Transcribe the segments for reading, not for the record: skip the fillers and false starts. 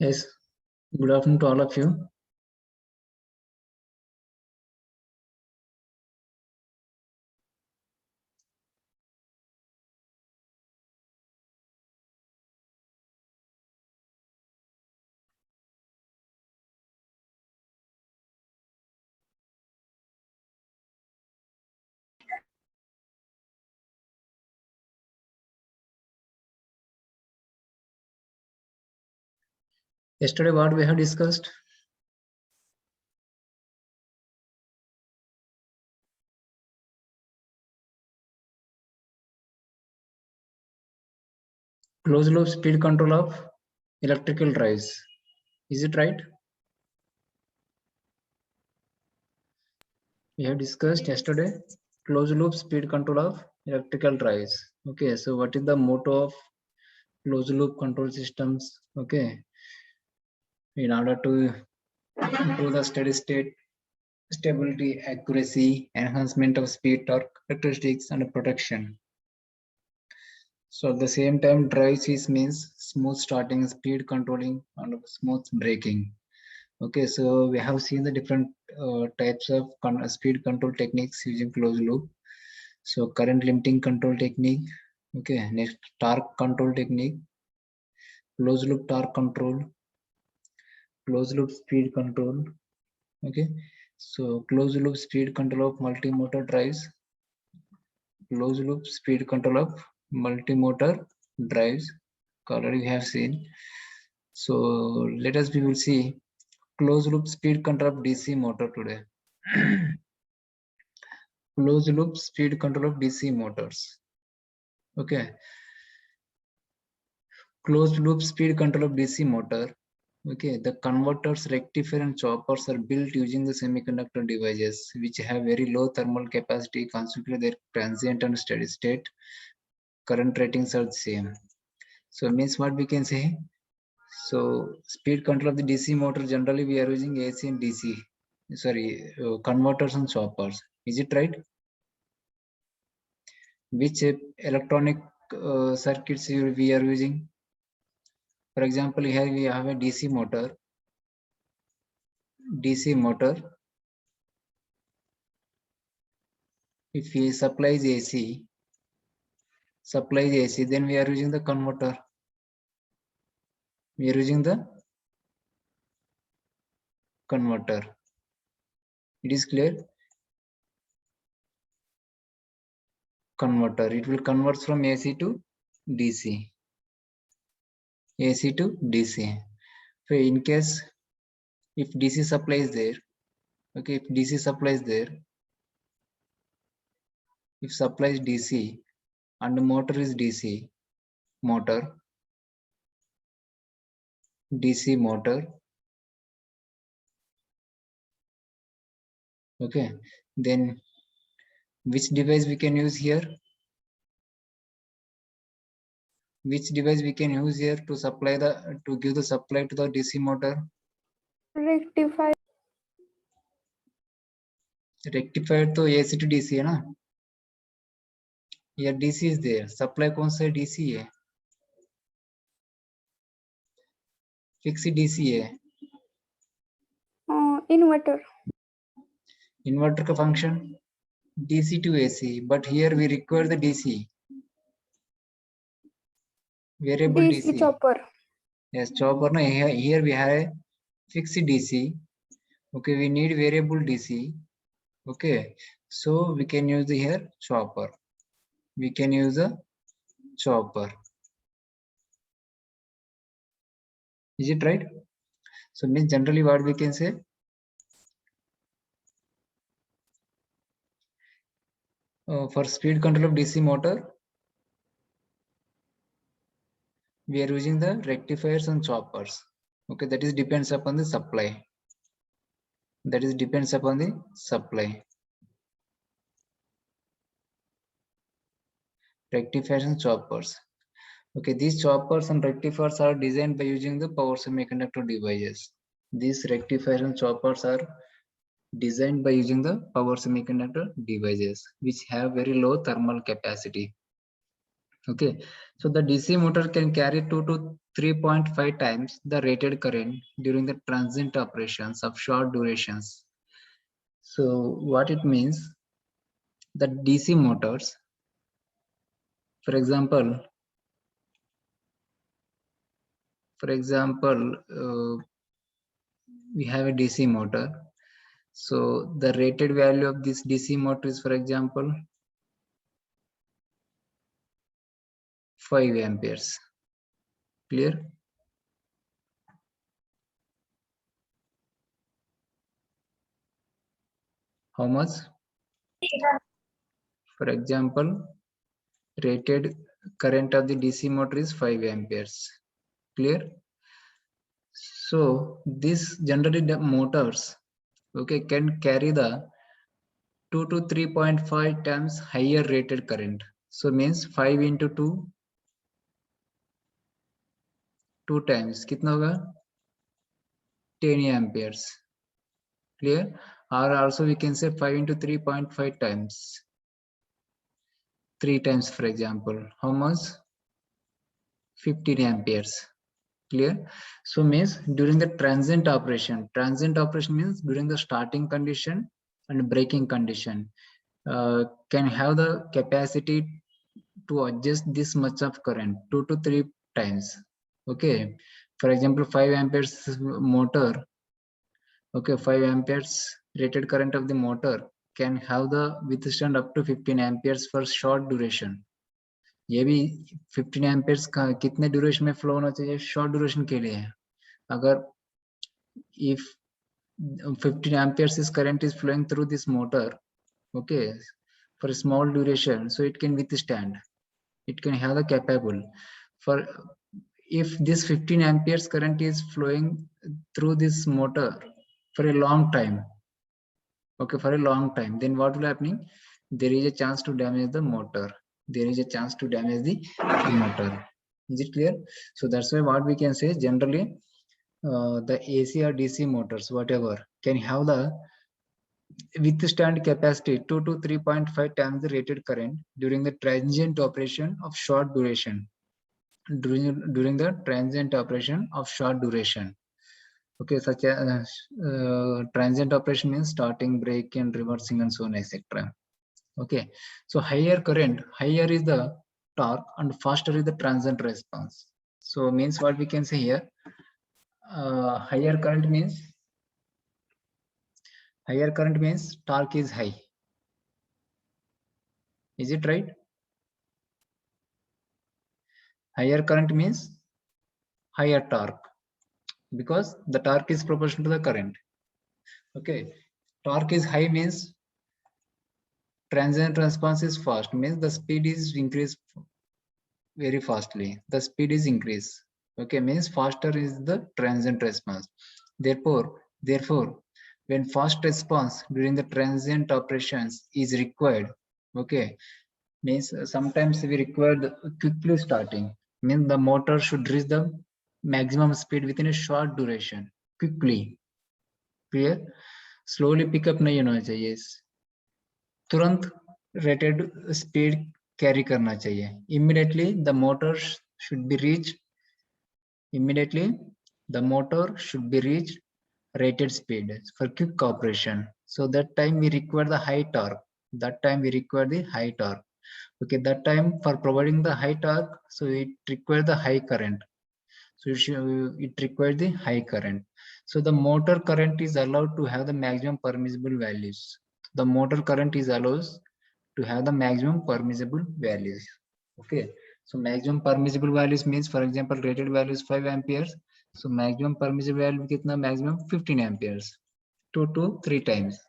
Yes, good afternoon to all of you. Yesterday, what we have discussed? Closed loop speed control of electrical drives. Is it right? We have discussed yesterday closed loop speed control of electrical drives. Okay, so what is the motto of closed loop control systems? Okay, in order to improve the steady state stability, accuracy, enhancement of speed, torque characteristics, and protection. So at the same time, drives is means smooth starting, speed controlling, and smooth braking. Okay, so we have seen the different types of speed control techniques using closed loop. So current limiting control technique. Okay, next torque control technique, closed loop torque control, closed loop speed control. Okay, so closed loop speed control of multi-motor drives, closed loop speed control of multi-motor drives. Already we have seen. So let us we will see closed loop speed control of DC motor today. Closed loop speed control of DC motors. Okay, closed loop speed control of DC motor. Okay, the converters, rectifier, and choppers are built using the semiconductor devices which have very low thermal capacity. Consequently, their transient and steady state current ratings are the same. So means what we can say. So speed control of the DC motor, generally we are using AC and DC. Sorry, converters and choppers. Is it right? Which electronic circuits we are using? For example, here we have a DC motor. DC motor. If he supplies AC, then we are using the converter. We are using the converter. It is clear? Converter. It will convert from AC to DC. AC to DC. So in case if DC supply is there, okay, if DC supply is there, if supply is DC and the motor is DC motor, okay, then which device we can use here? Which device we can use here to supply to give the supply to the DC motor? Rectifier. Rectifier तो AC to DC है ना? Here DC is there. Supply कौन सा DC है? Fixed DC है. Inverter. Inverter का function DC to AC, but here we require the DC. Variable DC. Chopper. Yes, chopper. No, here we have fixed DC. Okay, we need variable DC. Okay, so we can use the here chopper. We can use a chopper. Is it right? So means generally what we can say. For speed control of DC motor, we are using the rectifiers and choppers. Okay, that is depends upon the supply. That is depends upon the supply. Rectifiers and choppers. Okay, these choppers and rectifiers are designed by using the power semiconductor devices. These rectifiers and choppers are designed by using the power semiconductor devices which have very low thermal capacity. Okay, so the DC motor can carry 2 to 3.5 times the rated current during the transient operations of short durations. So what it means, the DC motors, for example, we have a DC motor. So the rated value of this DC motor is, for example, 5 amperes. Clear? How much? For example, rated current of the DC motor is 5 amperes. Clear? So this generally the motors, okay, can carry the 2 to 3.5 times higher rated current. So means 5 into 2 times कितना होगा 10 amperes. Clear? Or also we can say 5 into 3.5 times, 3 times, for example, how much? 15 amperes. Clear? So means during the transient operation means during the starting condition and breaking condition, can have the capacity to adjust this much of current 2 to 3 times. Okay, for example, 5 amperes motor, okay, 5 amperes rated current of the motor can have the withstand up to 15 amperes for short duration. ये भी 15 amperes का कितने duration में flow होना चाहिए? Short duration के लिए. अगर if 15 amperes is current is flowing through this motor, okay, for a small duration, so it can withstand, it can have the capable. For if this 15 amperes current is flowing through this motor for a long time, okay, for a long time, then what will happening? There is a chance to damage the motor. There is a chance to damage the motor. Is it clear? So that's why what we can say generally, the AC or DC motors, whatever, can have the withstand capacity 2 to 3.5 times the rated current during the transient operation of short duration. During the transient operation of short duration. Okay, such as transient operation means starting, breaking, reversing, and so on, etc. Okay, so higher current, higher is the torque, and faster is the transient response. So means what we can say here, higher current means torque is high. Is it right? Higher current means higher torque, because the torque is proportional to the current. Okay, torque is high means transient response is fast, means the speed is increased very fastly. The speed is increased. Okay, means faster is the transient response. Therefore, when fast response during the transient operations is required, okay, means sometimes we require the quickly starting, means the motor should reach the maximum speed within a short duration quickly. Clear? Slowly pick up नहीं होना चाहिए, तुरंत rated speed carry करना चाहिए. Immediately the motor should be reached rated speed for quick operation. So that time we require the high torque. Okay, that time for providing the high torque, so it requires the high current. So it requires the high current. So the motor current is allowed to have the maximum permissible values. The motor current is allows to have the maximum permissible values. Okay, so maximum permissible values means, for example, rated value is 5 amperes. So maximum permissible value kitna? Maximum 15 amperes, 2 to 3 times.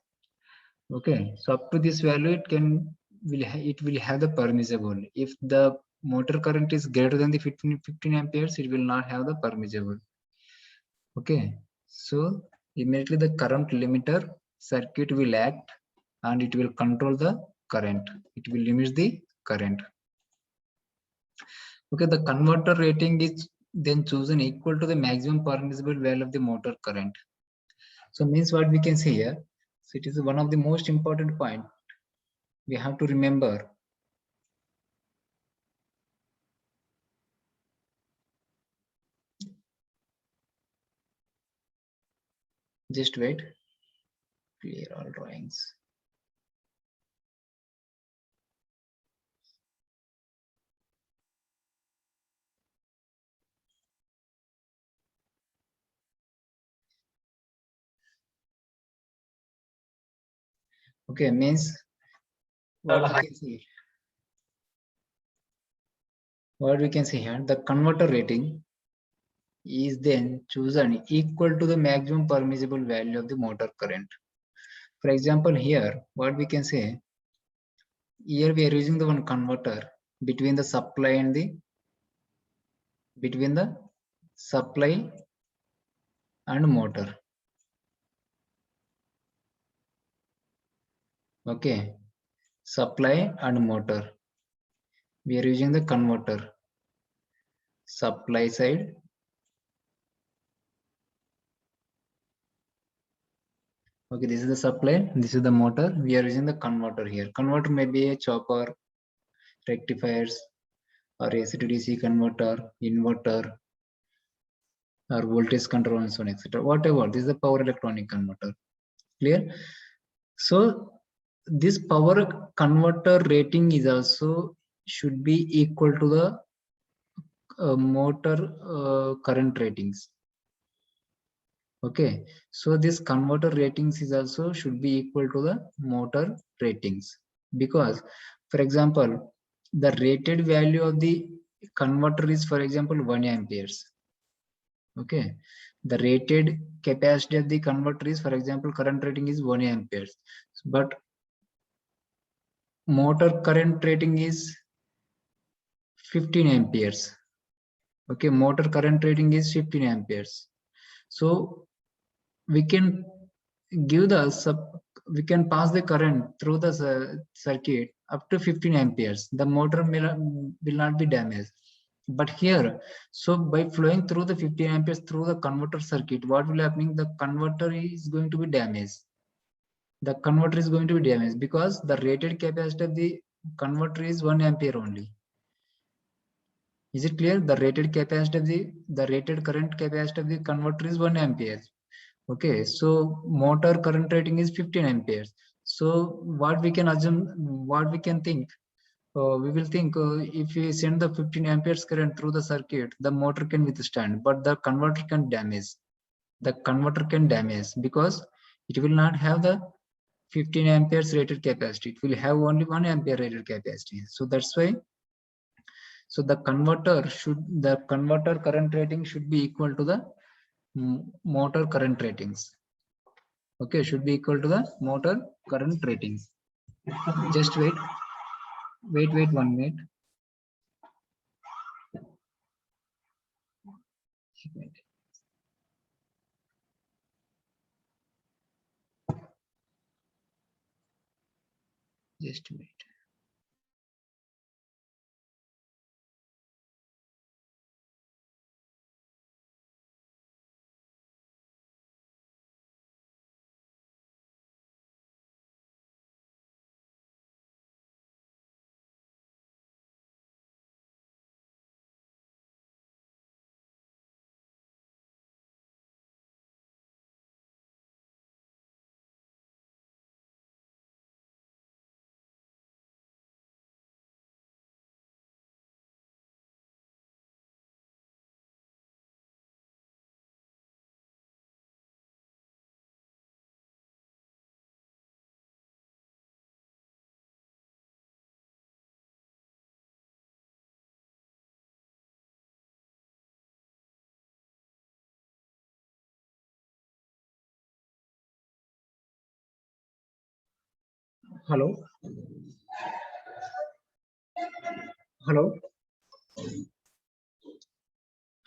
Okay, so up to this value it will have the permissible. If the motor current is greater than the 15 amperes, it will not have the permissible. Okay, so immediately the current limiter circuit will act and it will control the current. It will limit the current. Okay, the converter rating is then chosen equal to the maximum permissible value of the motor current. So means what we can say here. So it is one of the most important point we have to remember. Just wait. Clear all drawings. Okay, means what we can see. What we can see here, the converter rating is then chosen equal to the maximum permissible value of the motor current. For example, here, what we can say, here we are using the one converter between the supply and the supply and motor. Okay, supply and motor. We are using the converter, supply side. Okay, this is the supply, this is the motor. We are using the converter here. Converter may be a chopper, rectifiers, or AC to DC converter, inverter, or voltage control and so on, etc. Whatever, this is the power electronic converter. Clear? So this power converter rating is also should be equal to the motor current ratings. Okay, so this converter ratings is also should be equal to the motor ratings, because for example, the rated value of the converter is, for example, 1 amperes. Okay, the rated capacity of the converter is, for example, current rating is 1 amperes, but motor current rating is 15 amperes. Okay, motor current rating is 15 amperes. So we can give we can pass the current through the circuit up to 15 amperes. The motor will not be damaged. But here, so by flowing through the 15 amperes through the converter circuit, what will happen? The converter is going to be damaged. The converter is going to be damaged because the rated capacity of the converter is 1 ampere only. Is it clear? The rated capacity of the rated current capacity of the converter is 1 ampere. Okay, so motor current rating is 15 amperes. So what we can assume, what we can think, we will think if we send the 15 amperes current through the circuit, the motor can withstand, but the converter can damage. The converter can damage because it will not have the 15 amperes rated capacity. It will have only 1 ampere rated capacity. So that's why. So the converter current rating should be equal to the motor current ratings. Okay, should be equal to the motor current ratings. Just wait 1 minute. Just wait. Hello. Hello.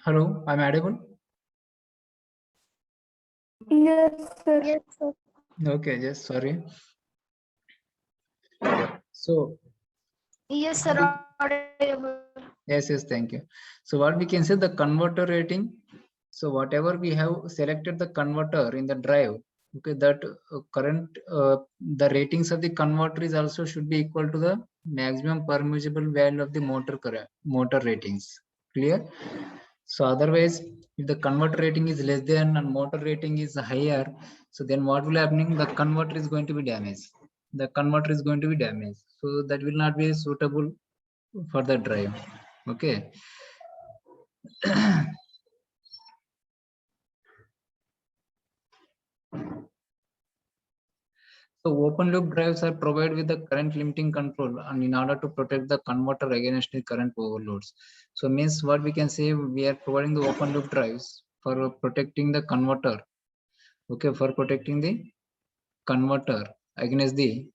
Hello. I'm audible. Yes, sir. Yes, sir. Okay. Just sorry. So Yes, sir. Audible. yes. Thank you. So what we can say, the converter rating. So whatever we have selected the converter in the drive, okay, that the ratings of the converter is also should be equal to the maximum permissible value of the motor ratings. Clear? So otherwise, if the converter rating is less than and motor rating is higher, so then what will happening? The converter is going to be damaged. The converter is going to be damaged. So that will not be suitable for the drive. Okay. So open loop drives are provided with the current limiting control and in order to protect the converter against the current overloads. So means what we can say, we are providing the open loop drives for protecting the converter. Okay, for protecting the converter against the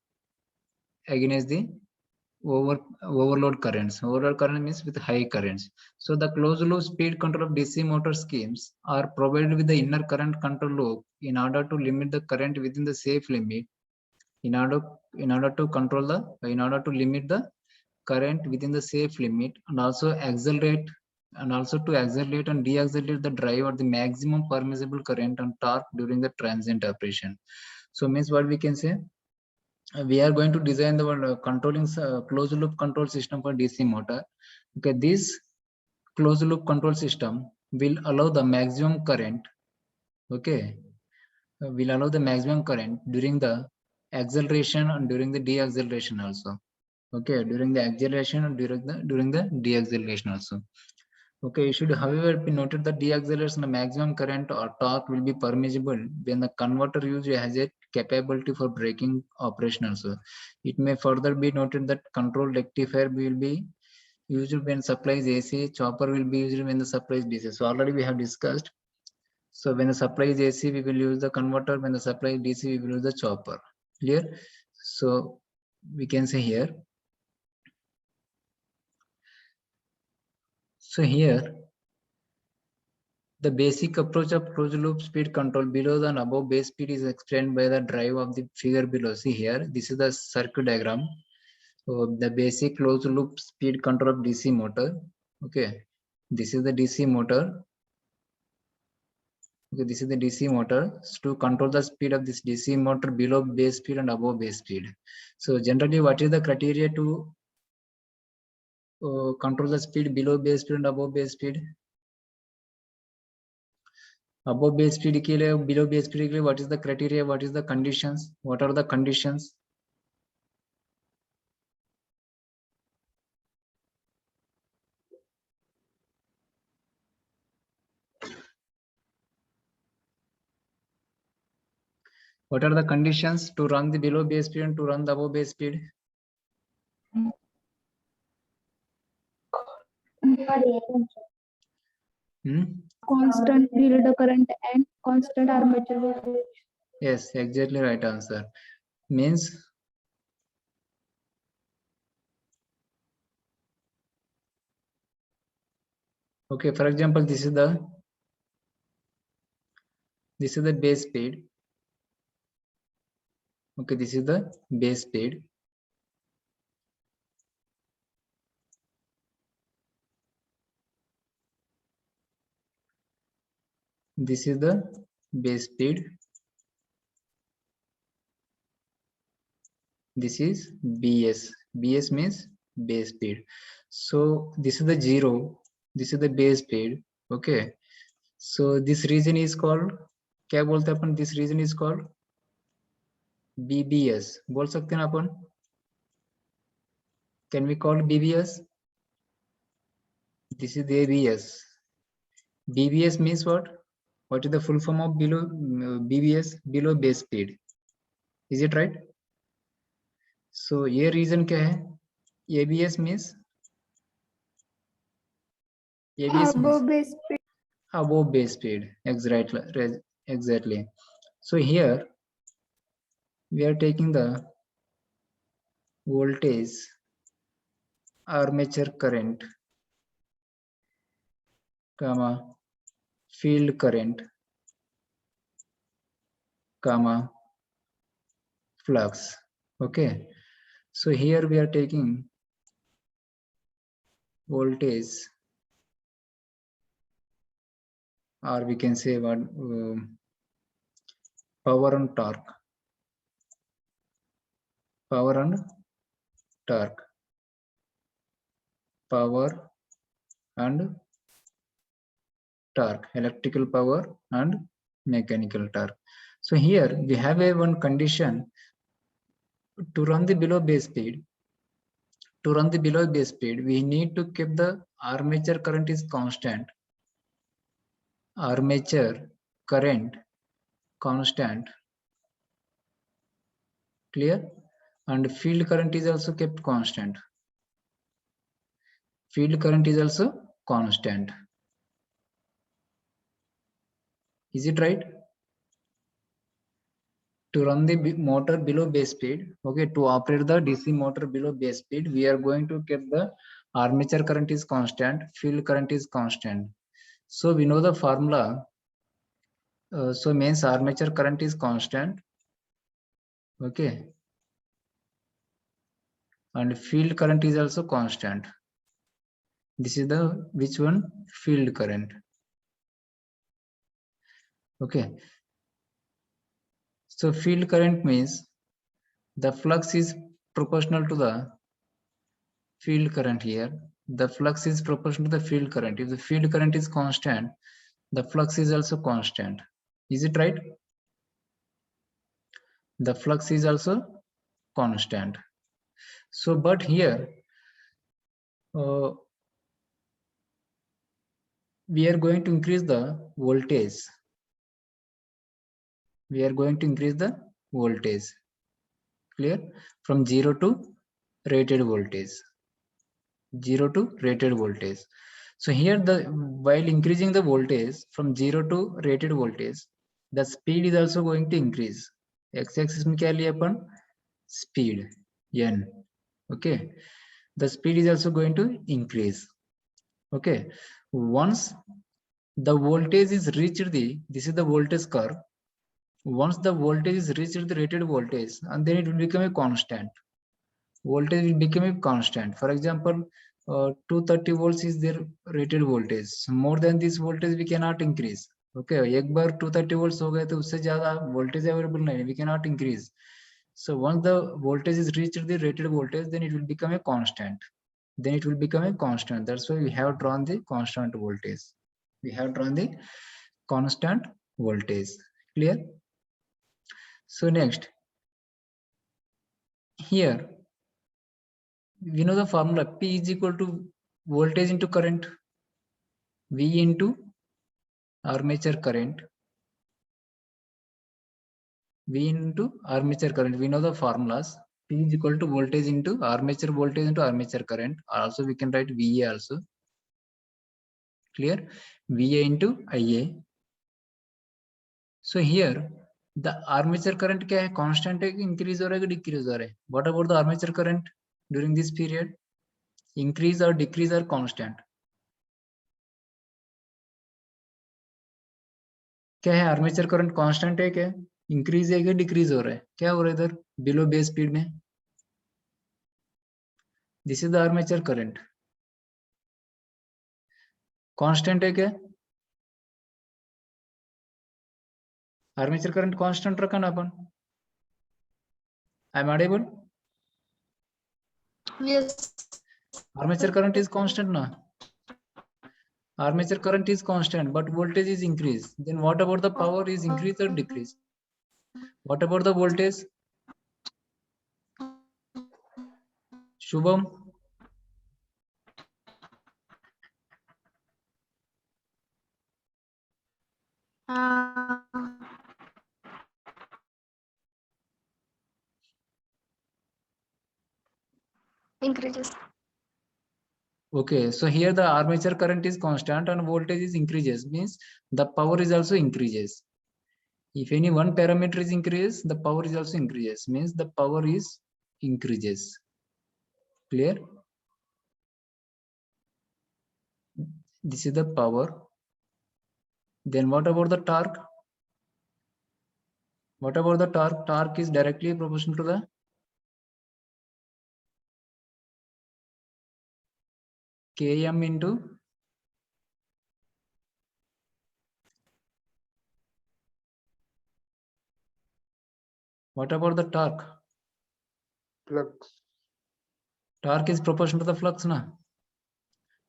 overload currents. Overload current means with high currents. So the closed loop speed control of DC motor schemes are provided with the inner current control loop in order to limit the current within the safe limit. In order to limit the current within the safe limit and also to accelerate and deaccelerate the drive at the maximum permissible current and torque during the transient operation. So means what we can say, we are going to design the controlling closed loop control system for DC motor. Okay, this closed loop control system will allow the maximum current. Okay, will allow the maximum current during the acceleration and during the deacceleration also. Okay, during the acceleration and during the deacceleration also. Okay, it should however be noted that deacceleration, the maximum current or torque will be permissible when the converter usually has a capability for braking operation also. It may further be noted that control rectifier will be used when supplies AC, chopper will be used when the supply is DC. So already we have discussed. So when the supply is AC, we will use the converter. When the supply is DC, we will use the chopper. Clear? So we can say here. So here, the basic approach of closed loop speed control below and above base speed is explained by the drive of the figure below. See here, this is the circuit diagram. So the basic closed loop speed control of DC motor. Okay, this is the DC motor. Okay, this is the DC motor. So to control the speed of this DC motor below base speed and above base speed. So generally, what is the criteria to control the speed below base speed and above base speed? Above base speed के लिए, below base speed के लिए, what is the criteria? What is the conditions? What are the conditions? What are the conditions to run the below base speed and to run the above base speed? Constant field current and constant armature voltage. Yes, exactly right answer. Means okay, for example, this is the base speed. Okay, this is the base speed. This is the base speed. This is BS. BS means base speed. So this is the 0. This is the base speed. Okay. So this region is called, क्या बोलते हैं अपन, this region is called BBS. बोल सकते हैं अपन? Can we call BBS? This is the ABS. BBS means what? What is the full form of below BBS? Below base speed. Is it right? So ये reason क्या है? ABS means Above base speed. Above base speed. Exactly. So here we are taking the voltage, armature current, comma, field current, comma, flux. Okay. So here we are taking voltage, or we can say what, power and torque. Power and torque. Power and torque, electrical power and mechanical torque. So here we have a one condition to run the below base speed. To run the below base speed, we need to keep the armature current is constant. Armature current constant. Clear? And field current is also kept constant. Field current is also constant. Is it right? To run the motor below base speed, okay, to operate the DC motor below base speed, we are going to keep the armature current is constant, field current is constant. So we know the formula. So means armature current is constant, okay, and field current is also constant. This is the which one? Field current. Okay. So field current means the flux is proportional to the field current here. The flux is proportional to the field current. If the field current is constant, the flux is also constant. Is it right? The flux is also constant. So, but here we are going to increase the voltage. We are going to increase the voltage. Clear? From 0 to rated voltage. 0 to rated voltage. So here while increasing the voltage from 0 to rated voltage, the speed is also going to increase. X-axis में क्या लिया अपन? Speed n. Okay. The speed is also going to increase. Okay. Once the voltage is reached this is the voltage curve. Once the voltage is reached the rated voltage, and then it will become a constant. Voltage will become a constant. For example, 230 volts is their rated voltage. More than this voltage we cannot increase. Okay, एक बार 230 volts हो गए तो उससे ज़्यादा voltage available नहीं. We cannot increase. So once the voltage is reached the rated voltage, then it will become a constant. Then it will become a constant. That's why we have drawn the constant voltage. We have drawn the constant voltage. Clear? So next, here we know the formula P is equal to voltage into current, V into armature current, V into armature current. We know the formulas. P is equal to voltage into armature current. Also we can write VA also. Clear? VA into IA. So here the armature current क्या है? Constant है कि increase हो रहा है कि decrease हो रहा है? What about the armature current during this period? Increase or decrease or constant? क्या है? आर्मेचर करंट कांस्टेंट है क्या? इंक्रीज है क्या डिक्रीज हो रहा है? क्या हो रहा है इधर बिलो बेस स्पीड में? This is the armature current. Constant है क्या? आर्मेचर करंट कांस्टेंट रखा ना अपन. I am audible? Yes. Armature current is constant na? Armature current is constant, but voltage is increased. Then what about the power is increased or decreased? What about the voltage? Shubham? Increases. Okay, so here the armature current is constant and voltage is increases, means the power is also increases. If any one parameter is increased, the power is also increases, means the power is increases. Clear? This is the power. Then what about the torque? What about the torque? Torque is directly proportional to the Km into what about the torque? Flux. Torque is proportional to the flux, na?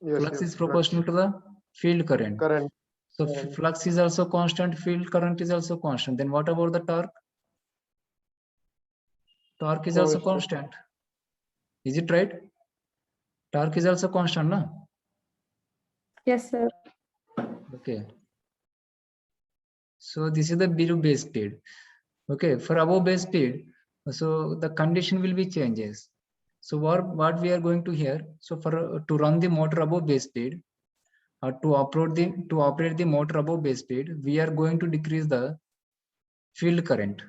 Yes, Flux yes, is proportional to the field current. current. So Yeah. flux is also constant, field current is also constant. Then what about the torque? Torque is No, also it's constant. Is it right? Torque is also constant, no? Yes, sir. Okay. So this is the below base speed. Okay, for above base speed, so the condition will be changes. So what we are going to here? So for to run the motor above base speed, or to operate the motor above base speed, we are going to decrease the field current.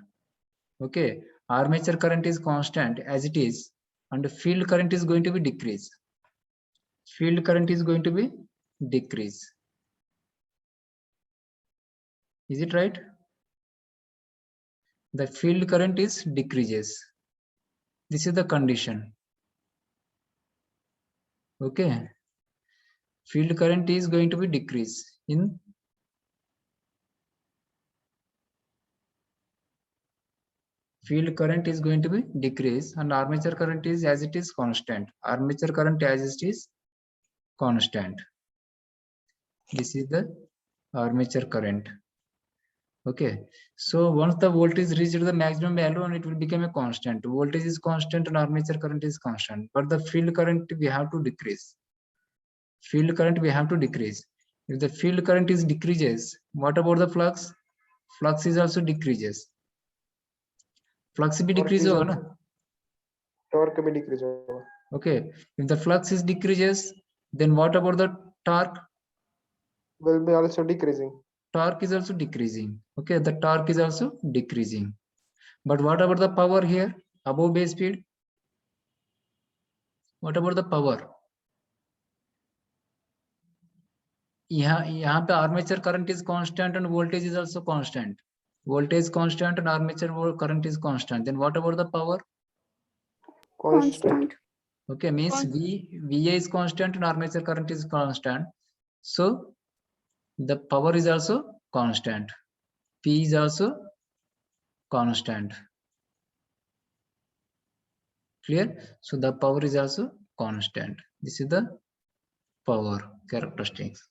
Okay, armature current is constant as it is, and field current is going to be decreased. Field current is going to be decreased. Is it right? The field current is decreases. This is the condition. Okay, field current is going to be decreased in field current is going to be decreased, and armature current is as it is constant. Armature current as it is constant. This is the armature current. Okay, so once the voltage reaches the maximum value, and it will become a constant. Voltage is constant and armature current is constant, but the field current we have to decrease. Field current we have to decrease. If the field current is decreases, what about the flux? Flux is also decreases. Flux भी decrease होगा ना? torque भी decrease होगा. Okay, if the flux is decreases, then what about the torque? Will be also decreasing. Torque is also decreasing. Okay, the torque is also decreasing. But what about the power here above base speed? What about the power? यहाँ पे armature current is constant and voltage is also constant. Voltage constant and armature current is constant. Then what about the power? Constant. Okay, means VA is constant and armature current is constant. So the power is also constant. P is also constant. Clear? So the power is also constant. This is the power characteristics.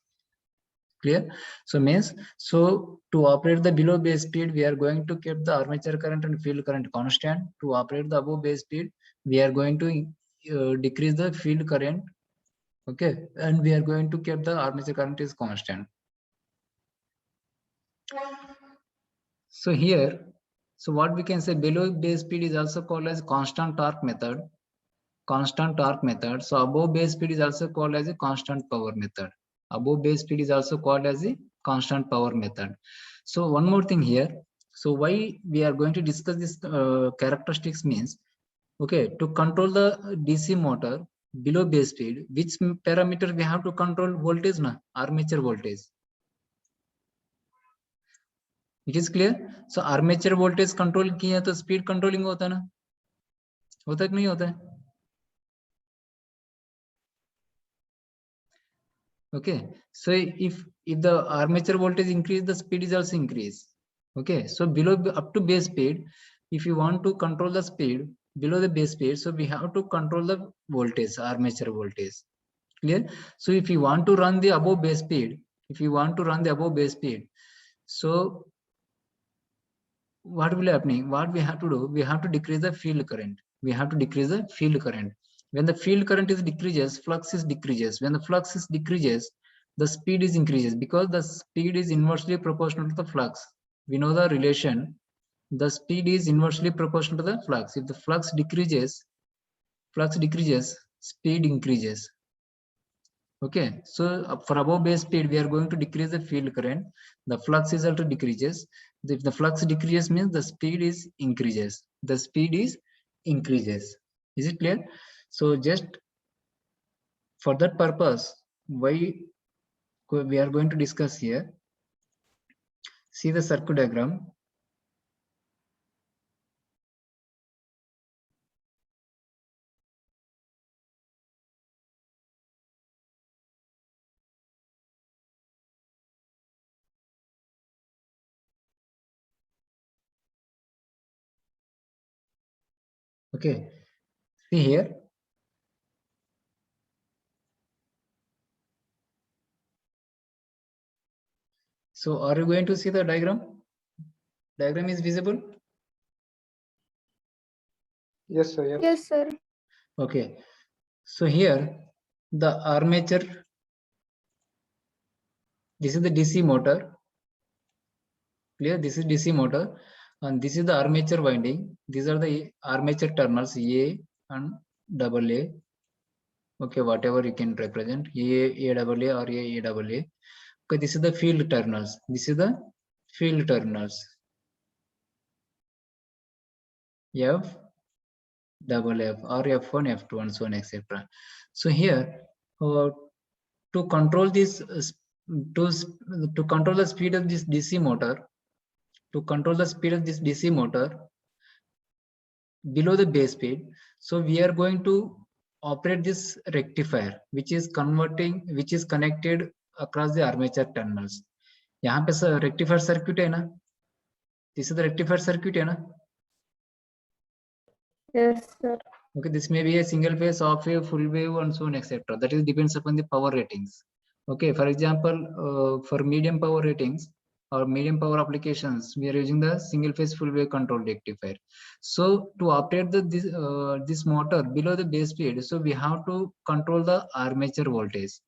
Clear? So means, so to operate the below base speed, we are going to keep the armature current and field current constant. To operate the above base speed, we are going to decrease the field current. Okay, and we are going to keep the armature current is constant. So here, so what we can say, below base speed is also called as constant torque method. Constant torque method. So above base speed is also called as a constant power method. Above base speed is also called as a constant power method. So one more thing here. So why we are going to discuss this characteristics means, okay, to control the DC motor below base speed, which parameter we have to control? Voltage, na? Armature voltage. It is clear? So armature voltage control किया तो speed controlling होता है ना? होता है कि नहीं होता है? Okay, so if the armature voltage increase, the speed is also increase. Okay, so below up to base speed, if you want to control the speed below the base speed, so we have to control the voltage, armature voltage. Clear? So if you want to run the above base speed, so what will happening? What we have to do? We have to decrease the field current. We have to decrease the field current. When the field current is decreases, flux is decreases. When the flux is decreases, the speed is increases, because the speed is inversely proportional to the flux. We know the relation. The speed is inversely proportional to the flux. If the flux decreases, speed increases. Okay, so for above base speed, we are going to decrease the field current. The flux is also decreases. If the flux decreases, means the speed is increases. The speed is increases. Is it clear? So just for that purpose, why we are going to discuss here. See the circuit diagram. Okay, see here. So are you going to see the diagram? Diagram is visible? Yes, sir. Yes. Yes, sir. Okay. So here the armature, this is the DC motor. Clear? This is DC motor, and this is the armature winding. These are the armature terminals A and double A. Okay, whatever you can represent, A double A or A double A. Okay, this is the field terminals. This is the field terminals. F double F or F1, F2, and so on, etc. So here, to control this, to control the speed of this DC motor, to control the speed of this DC motor below the base speed, so we are going to operate this rectifier, which is connected across the armature terminals. यहाँ पे rectifier circuit है ना? This is the rectifier circuit है ना? Yes, sir. Okay, this may be a single phase, off wave, full wave, and so on, etc. That is depends upon the power ratings. Okay, for example, for medium power ratings or medium power applications, we are using the single phase full wave control rectifier. So to operate this motor below the base speed, so we have to control the armature voltage.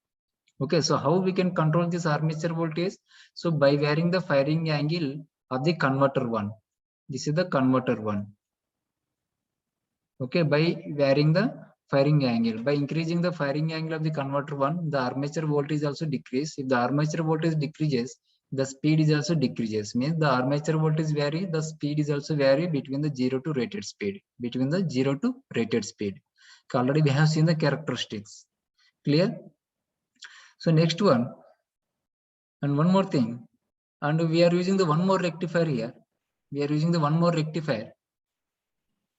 Okay, so how we can control this armature voltage? So by varying the firing angle of the converter one. This is the converter one. Okay, by varying the firing angle, by increasing the firing angle of the converter one, the armature voltage also decrease. If the armature voltage decreases, the speed is also decreases. Means the armature voltage vary, the speed is also vary between the 0 to rated speed. Between the 0 to rated speed. Already we have seen the characteristics. Clear? So next one, and one more thing, and we are using the one more rectifier here. We are using the one more rectifier.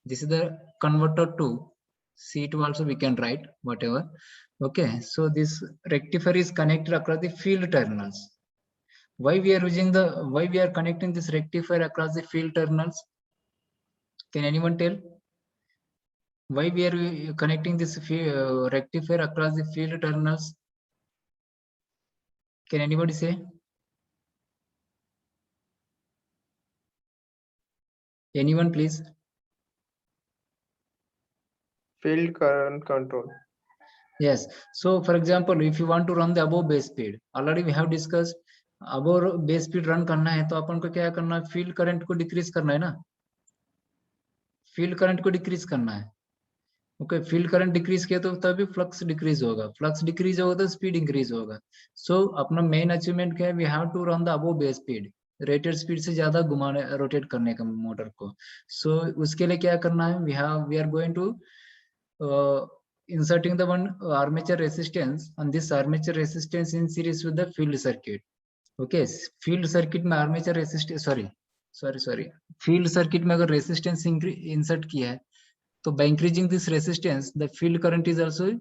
This is the converter to C2 also we can write whatever. Okay, so this rectifier is connected across the field terminals. Why we are connecting this rectifier across the field terminals? Can anyone tell? Why we are connecting this rectifier across the field terminals? Can anybody say? Anyone please? Field current control. Yes. So for example, if you want to run the above base speed, already we have discussed above base speed run करना है तो अपन को क्या करना है? Field current को decrease करना है ना? Field current को decrease करना है. Okay, field current decrease किया तो तभी flux decrease होगा. Flux decrease होगा तो speed increase होगा. So अपना main achievement क्या है? We have to run the above base speed. Rated speed से ज़्यादा घुमाने rotate करने का मोटर को. So उसके लिए क्या करना है? We are going to inserting the one armature resistance, and this armature resistance in series with the field circuit. Okay, field circuit में armature resistance sorry field circuit में अगर resistance insert किया है तो by increasing this resistance the field current is also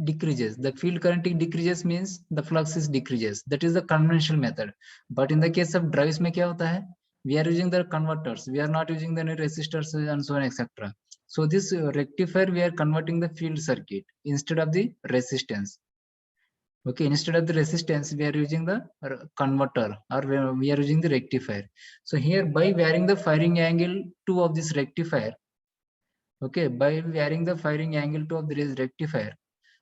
decreases. The field current decreases means the flux is decreases. That is the conventional method. But in the case of drives में क्या होता है? We are using the converters. We are not using the resistors and so on, etc. So this rectifier, we are converting the field circuit instead of the resistance. Okay, instead of the resistance, we are using the converter, or we are using the rectifier. So here by varying the firing angle 2 of this rectifier, okay, by varying the firing angle 2 of this rectifier,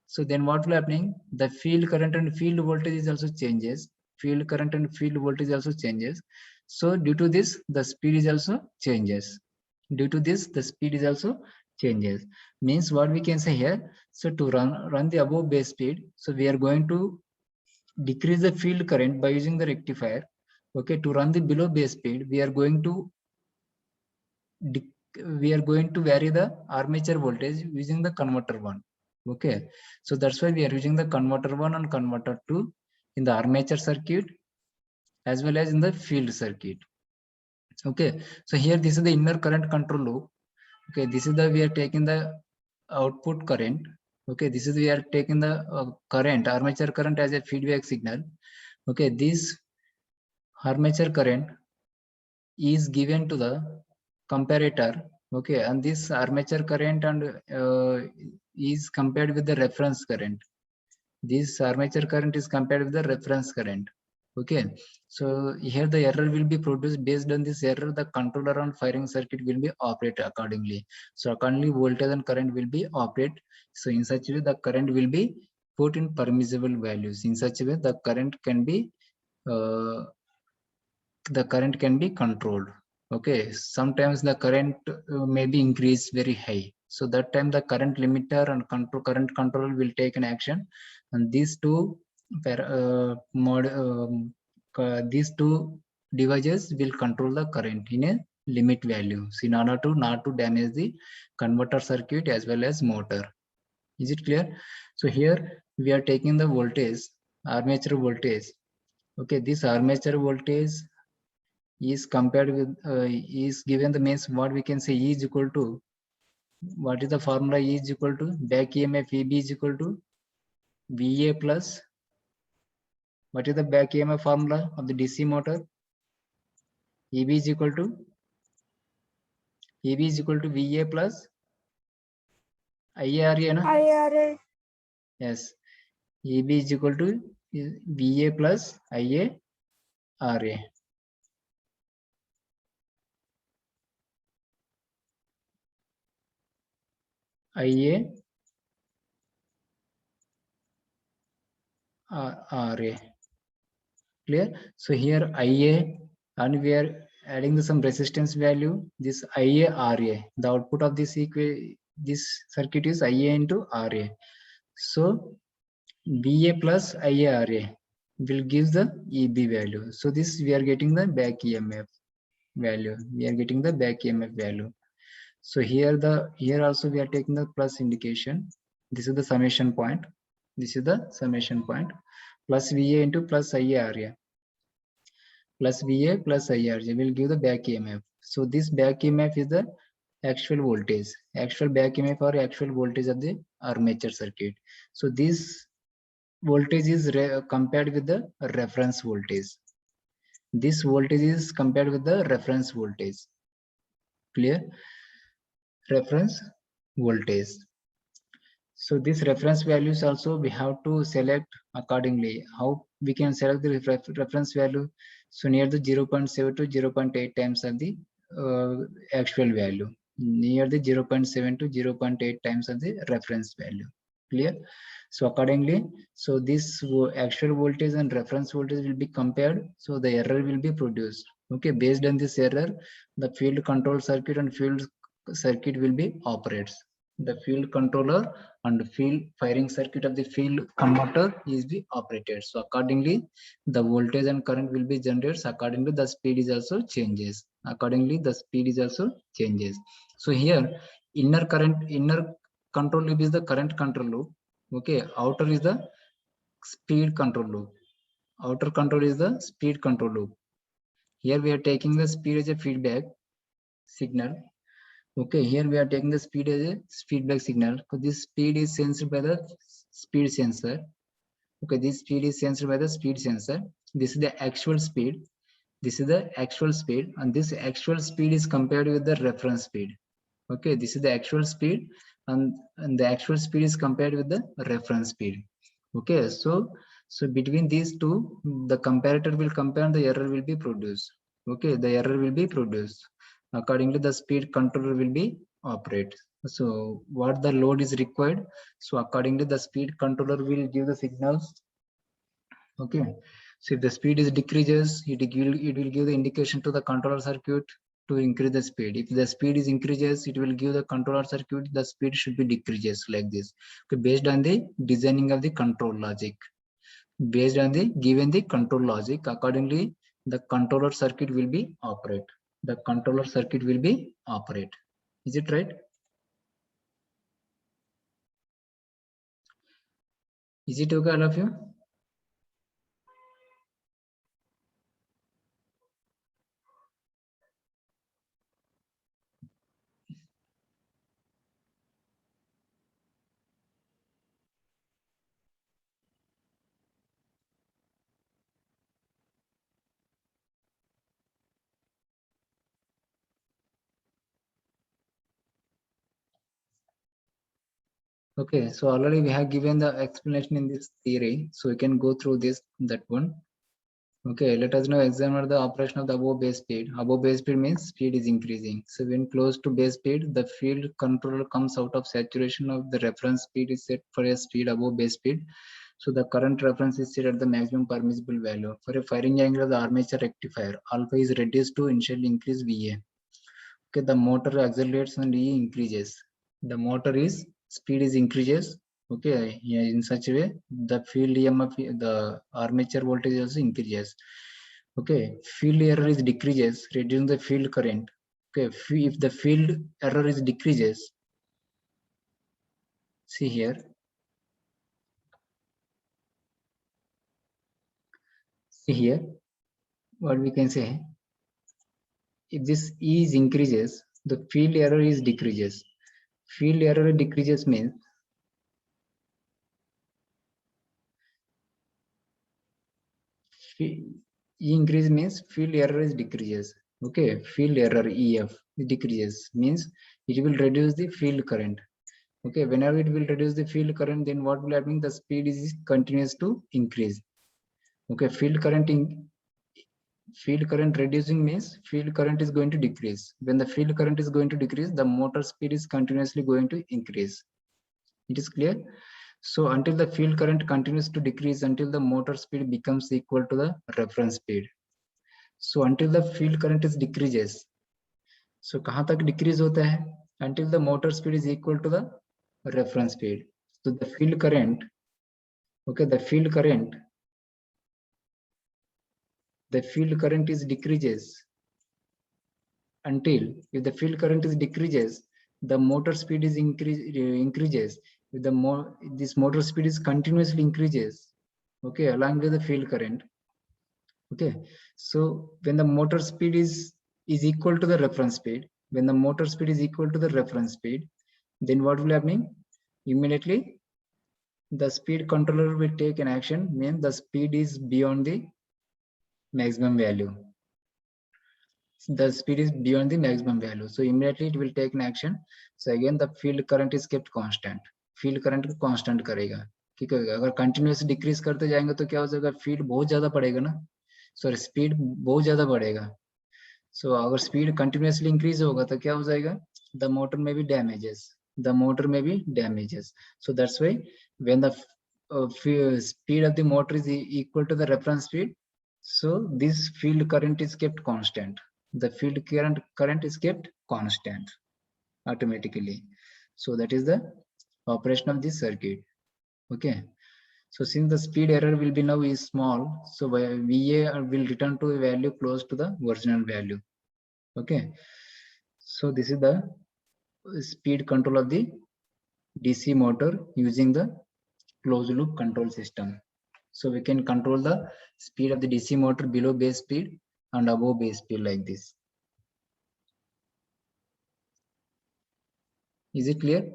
so then what will happening? The field current and field voltage is also changes. Field current and field voltage also changes. So due to this, the speed is also changes. Due to this, the speed is also changes. Means what we can say here. So to run the above base speed, so we are going to decrease the field current by using the rectifier. Okay, to run the below base speed, we are going to vary the armature voltage using the converter one. Okay, so that's why we are using the converter 1 and converter 2 in the armature circuit as well as in the field circuit. Okay, so here this is the inner current control loop. Okay, this is the we are taking the output current. Okay, this is we are taking the current, armature current as a feedback signal. Okay, this armature current is given to the comparator. Okay, and this armature current and is compared with the reference current. This armature current is compared with the reference current. Okay, so here the error will be produced. Based on this error, the controller and firing circuit will be operated accordingly. So accordingly, voltage and current will be operated. So in such a way, the current will be put in permissible values. In such a way, the current can be controlled. Okay, sometimes the current may be increased very high. So that time the current limiter and current controller will take an action, and these two these two devices will control the current in a limit value, so in order to not to damage the converter circuit as well as motor. Is it clear? So here we are taking the voltage, armature voltage. Okay, this armature voltage is compared with is given the means what we can say E is equal to, what is the formula? E is equal to back EMF EB is equal to VA plus, what is the back EMF formula of the DC motor? EB is equal to VA plus IARA, na? IRA. Yes, EB is equal to VA plus IARA. IARA. Clear? So here IA, and we are adding some resistance value. This IARA, the output of this circuit is IA into RA. So VA plus IARA will give the EB value. So this we are getting the back EMF value. So here also we are taking the plus indication. This is the summation point. Plus VA into plus IARA. Plus VA plus IRJ will give the back EMF. So this back EMF is the actual voltage, actual back EMF or actual voltage of the armature circuit. So this voltage is compared with the reference voltage. This voltage is compared with the reference voltage. Clear? Reference voltage. So this reference values also we have to select accordingly. How we can select the reference value? So near the 0.7 to 0.8 times of the actual value. Near the 0.7 to 0.8 times of the reference value. Clear? So accordingly, so this actual voltage and reference voltage will be compared. So the error will be produced. Okay, based on this error, the field control circuit and field circuit will be operated. The field controller and field firing circuit of the field converter is be operated. So accordingly, the voltage and current will be generated. Accordingly, the speed is also changes. So here, inner control loop is the current control loop. Okay, outer is the speed control loop. Outer control is the speed control loop. Here we are taking the speed as a feedback signal. Okay, here we are taking the speed as a feedback signal. So this speed is sensed by the speed sensor. Okay, this speed is sensed by the speed sensor. This is the actual speed. And this actual speed is compared with the reference speed. Okay, this is the actual speed, and the actual speed is compared with the reference speed. Okay, so between these two, the comparator will compare and the error will be produced. Okay, the error will be produced. Accordingly, the speed controller will be operate. So what the load is required, so accordingly the speed controller will give the signals. Okay, so if the speed is decreases, it will give the indication to the controller circuit to increase the speed. If the speed is increases, it will give the controller circuit the speed should be decreases, like this. Okay, based on the designing of the control logic. Based on the given the control logic, accordingly the controller circuit will be operate. Is it right? Is it okay, all of you? Okay, so already we have given the explanation in this theory, so we can go through that one. Okay, let us now examine the operation of the above base speed. Above base speed means speed is increasing. So when close to base speed, the field controller comes out of saturation of the reference speed is set for a speed above base speed. So the current reference is set at the maximum permissible value. For a firing angle of the armature rectifier, alpha is reduced to initially increase VA. Okay, the motor accelerates and E increases. The motor is speed is increases. Okay, yeah, in such a way, the field EMF, the armature voltage also increases. Okay, field error is decreases, reducing the field current. Okay, if the field error is decreases, see here. See here, what we can say. If this E is increases, the field error is decreases. Field error decreases means E increase means field error is decreases. Okay, field error EF decreases means it will reduce the field current. Okay, whenever it will reduce the field current, then what will happen? The speed is continues to increase. Okay, field current reducing means field current is going to decrease. When the field current is going to decrease, the motor speed is continuously going to increase. It is clear. So until the field current continues to decrease, until the motor speed becomes equal to the reference speed. So until the field current is decreases. So कहाँ तक decrease होता है? Until the motor speed is equal to the reference speed. So the field current, okay, the field current is decreases until if the field current is decreases, the motor speed is increases. If this motor speed is continuously increases, okay, along with the field current. Okay, so when the motor speed is equal to the reference speed, when the motor speed is equal to the reference speed, then what will happen? Immediately the speed controller will take an action, means the speed is beyond the maximum value. The speed is beyond the maximum value, so immediately it will take an action. So again the field current is kept constant. Field current को constant करेगा. ठीक है, अगर continuous decrease करते जाएंगे तो क्या हो जाएगा? Field बहुत ज्यादा पड़ेगा ना, सॉरी स्पीड बहुत ज्यादा बढ़ेगा. सो अगर स्पीड कंटिन्यूअसली इंक्रीज होगा तो क्या हो जाएगा? द मोटर में भी damages, so that's why when the speed of the motor is equal to the reference speed, so this field current is kept constant. The field current is kept constant automatically. So that is the operation of this circuit. Okay, so since the speed error will be now is small, so VA will return to a value close to the original value. Okay, so this is the speed control of the DC motor using the closed loop control system. So we can control the speed of the DC motor below base speed and above base speed like this. Is it clear?